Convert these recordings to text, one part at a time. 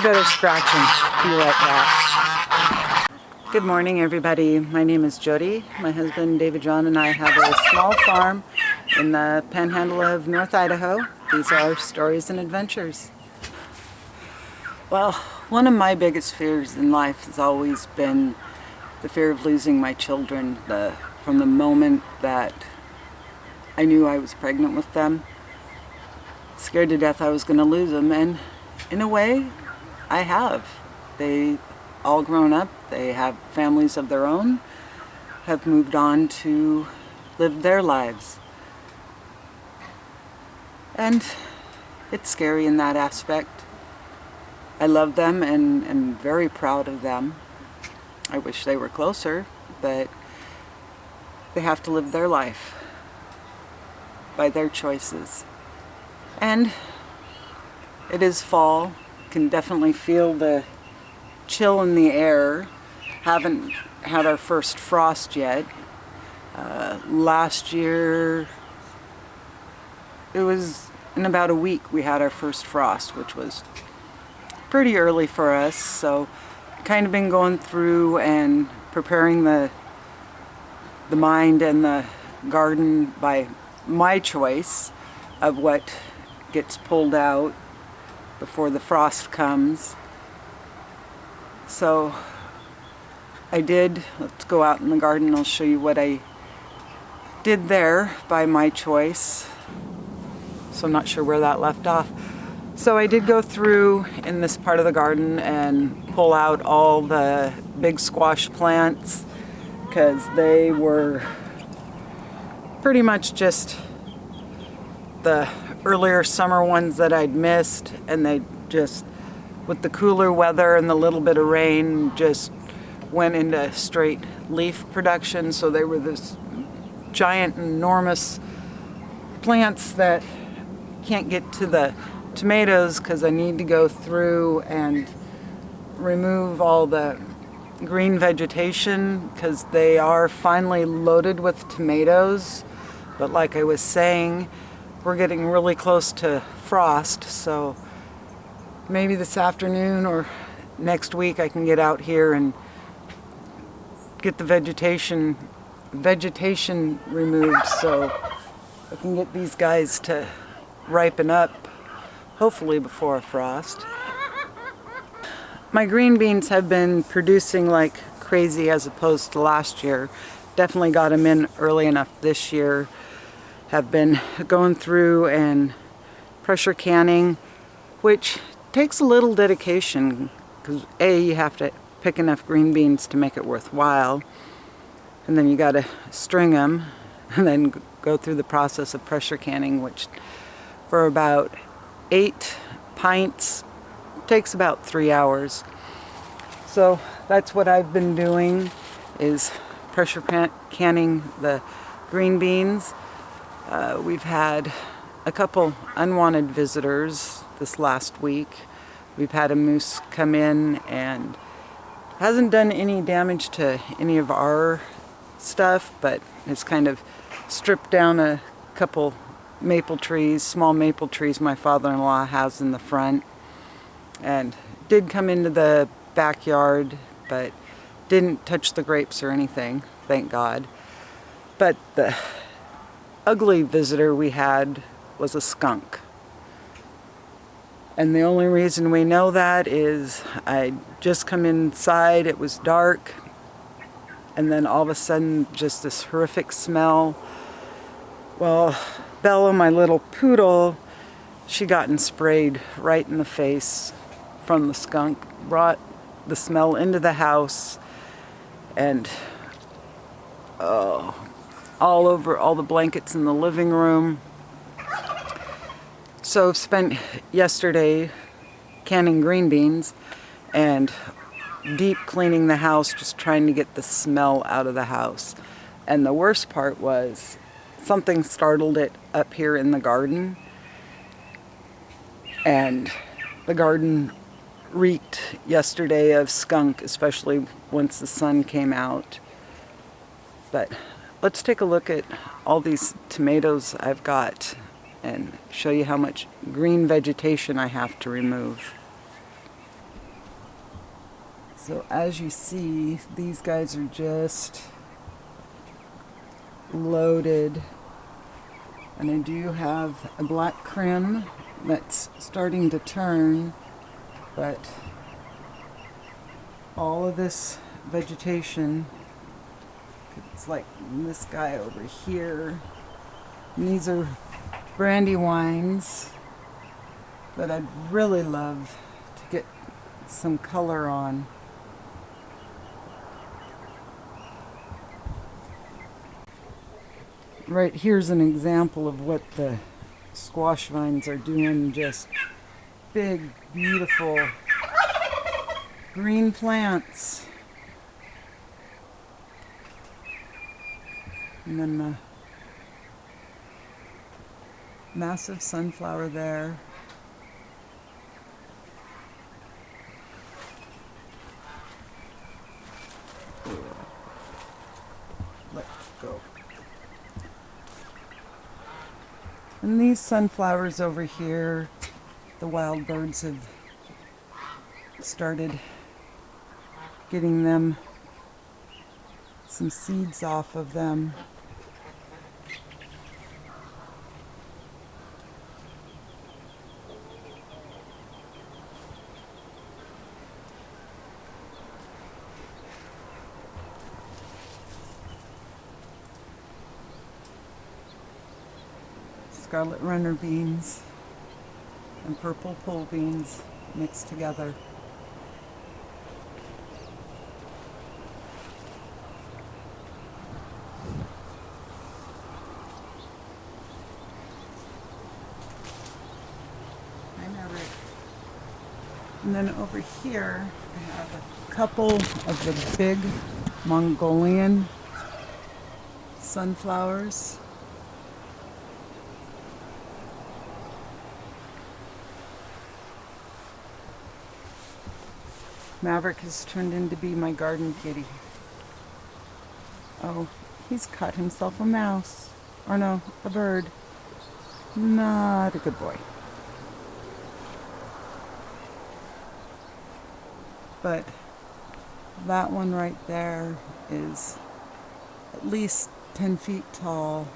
a bit of scratching. Be right back. Good morning, everybody. My name is Jody. My husband David John and I have a small farm in the panhandle of North Idaho. These are our stories and adventures. Well, one of my biggest fears in life has always been the fear of losing my children. From the moment that I knew I was pregnant with them, scared to death I was going to lose them, and in a way, I have. They all grown up, they have families of their own, have moved on to live their lives. And it's scary in that aspect. I love them and am very proud of them. I wish they were closer, but they have to live their life by their choices. And it is fall. Can definitely feel the chill in the air. Haven't had our first frost yet. Last year, it was in about a week we had our first frost, which was pretty early for us. So kind of been going through and preparing the mind and the garden by my choice of what gets pulled out before the frost comes. So let's go out in the garden. I'll show you what I did there by my choice. So I'm not sure where that left off. So I did go through in this part of the garden and pull out all the big squash plants because they were pretty much just the earlier summer ones that I'd missed, and they just, with the cooler weather and the little bit of rain, just went into straight leaf production. So they were this giant, enormous plants that can't get to the tomatoes because I need to go through and remove all the green vegetation because they are finally loaded with tomatoes. But like I was saying, we're getting really close to frost, so maybe this afternoon or next week I can get out here and get the vegetation removed so I can get these guys to ripen up, hopefully before a frost. My green beans have been producing like crazy as opposed to last year. Definitely got them in early enough this year. Have been going through and pressure canning, which takes a little dedication because you have to pick enough green beans to make it worthwhile, and then you got to string them and then go through the process of pressure canning, which for about 8 pints takes about 3 hours. So that's what I've been doing, is pressure canning the green beans. We've had a couple unwanted visitors this last week. We've had a moose come in and hasn't done any damage to any of our stuff, but it's kind of stripped down a couple maple trees, small maple trees my father-in-law has in the front, and did come into the backyard, but didn't touch the grapes or anything, thank God. But the ugly visitor we had was a skunk. And the only reason we know that is I just come inside, it was dark, and then all of a sudden just this horrific smell. Well, Bella, my little poodle, she gotten sprayed right in the face from the skunk, brought the smell into the house, and all over all the blankets in the living room. So spent yesterday canning green beans and deep cleaning the house, just trying to get the smell out of the house. And the worst part was something startled it up here in the garden, and the garden reeked yesterday of skunk, especially once the sun came out. But let's take a look at all these tomatoes I've got and show you how much green vegetation I have to remove. So as you see, these guys are just loaded. And I do have a black crim that's starting to turn, but all of this vegetation, it's like this guy over here, and these are brandywines that I'd really love to get some color on. Right here's an example of what the squash vines are doing. Just big, beautiful green plants. And then the massive sunflower there. Let go. And these sunflowers over here, the wild birds have started getting them some seeds off of them. Scarlet runner beans and purple pole beans mixed together. Hi, Maverick. And then over here I have a couple of the big Mongolian sunflowers. Maverick has turned into be my garden kitty. Oh, he's caught himself a mouse. Or no, a bird. Not a good boy. But that one right there is at least 10 feet tall.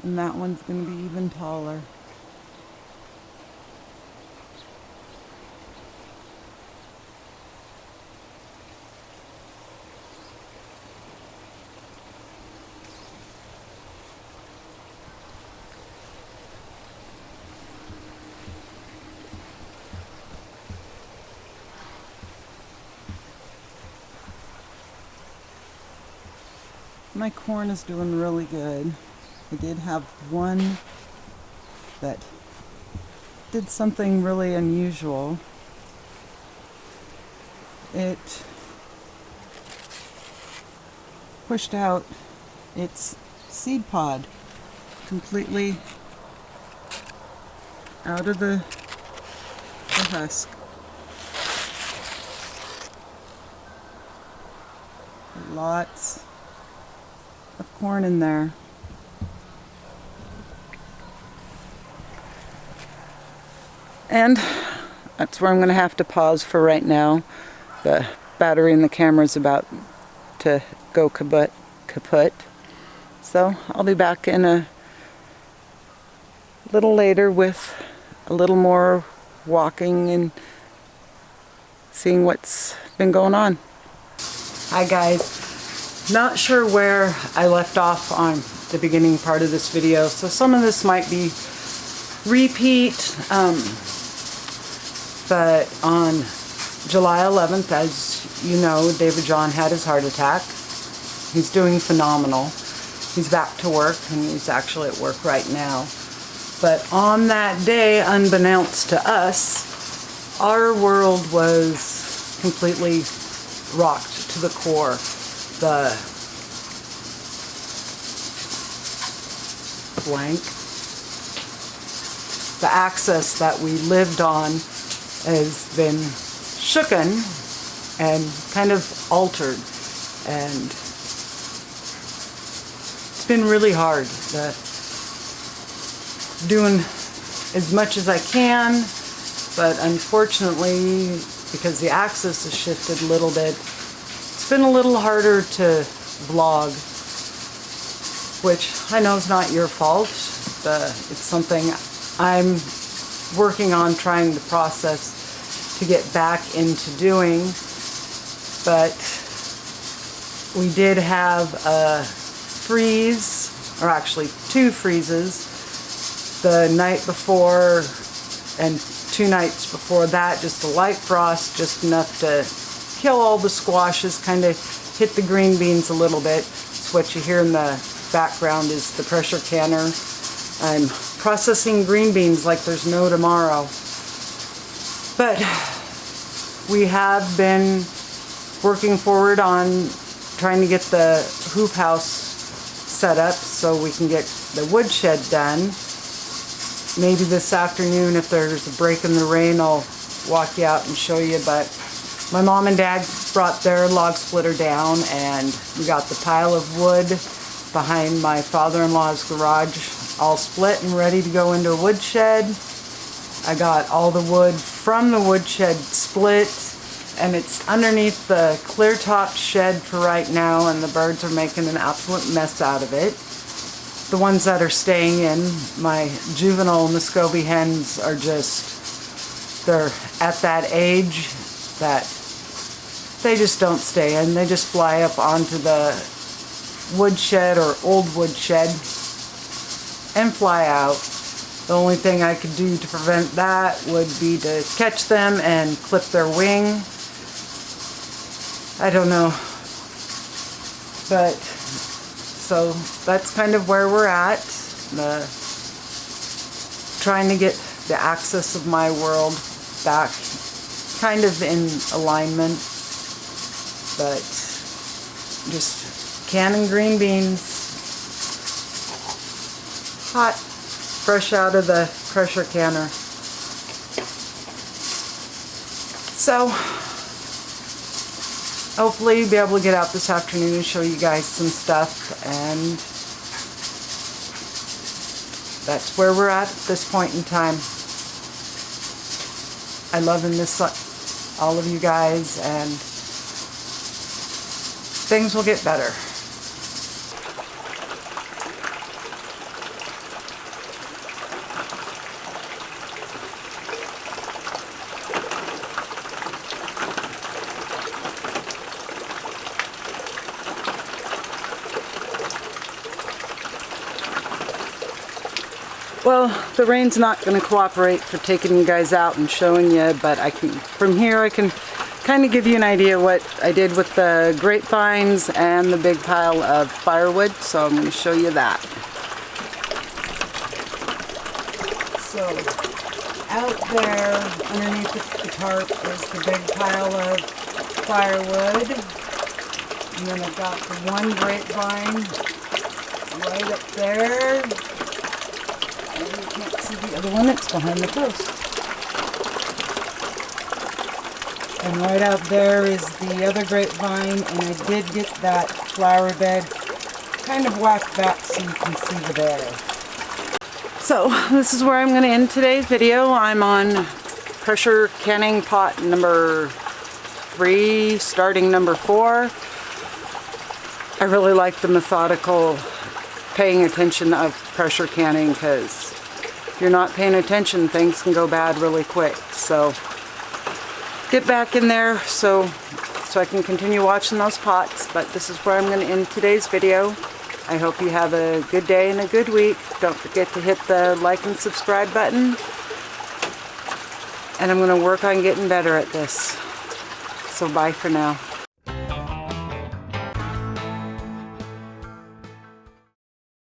And that one's going to be even taller. My corn is doing really good. I did have one that did something really unusual. It pushed out its seed pod completely out of the husk. Lots of corn in there. And that's where I'm going to have to pause for right now. The battery in the camera is about to go kaput. So I'll be back in a little later with a little more walking and seeing what's been going on. Hi guys. Not sure where I left off on the beginning part of this video, so some of this might be repeat. But on July 11th, as you know, David John had his heart attack. He's doing phenomenal. He's back to work, and he's actually at work right now. But on that day, unbeknownst to us, our world was completely rocked to the core. The access that we lived on has been shooken and kind of altered, and it's been really hard. doing as much as I can, but unfortunately, because the axis has shifted a little bit, it's been a little harder to vlog, which I know is not your fault. It's something I'm working on trying to process to get back into doing, but we did have a freeze, or actually 2 freezes, the night before and 2 nights before that. Just a light frost, just enough to kill all the squashes, kind of hit the green beans a little bit. So what you hear in the background is the pressure canner. I'm processing green beans like there's no tomorrow. But we have been working forward on trying to get the hoop house set up so we can get the woodshed done. Maybe this afternoon, if there's a break in the rain, I'll walk you out and show you. But my mom and dad brought their log splitter down, and we got the pile of wood behind my father-in-law's garage all split and ready to go into a woodshed. I got all the wood from the woodshed split, and it's underneath the clear top shed for right now, and the birds are making an absolute mess out of it. The ones that are staying in, my juvenile Muscovy hens, are just, they're at that age that they just don't stay in. They just fly up onto the woodshed or old woodshed and fly out. The only thing I could do to prevent that would be to catch them and clip their wing. I don't know. But, so that's kind of where we're at. Trying to get the axis of my world back kind of in alignment. But just canning green beans. Hot. Fresh out of the pressure canner. So, hopefully be able to get out this afternoon and show you guys some stuff, and that's where we're at this point in time. I love and miss all of you guys, and things will get better. Well, the rain's not going to cooperate for taking you guys out and showing you, but from here I can kind of give you an idea what I did with the grapevines and the big pile of firewood, so I'm going to show you that. So, out there underneath the tarp is the big pile of firewood, and then I've got the one grapevine right up there. You can't see the other one, it's behind the post. And right out there is the other grapevine, and I did get that flower bed kind of whacked back so you can see the bear. So this is where I'm going to end today's video. I'm on pressure canning pot number 3, starting number 4. I really like the methodical paying attention of pressure canning, because if you're not paying attention, things can go bad really quick. So get back in there so I can continue watching those pots. But this is where I'm going to end today's video. I hope you have a good day and a good week. Don't forget to hit the like and subscribe button. And I'm going to work on getting better at this. So bye for now.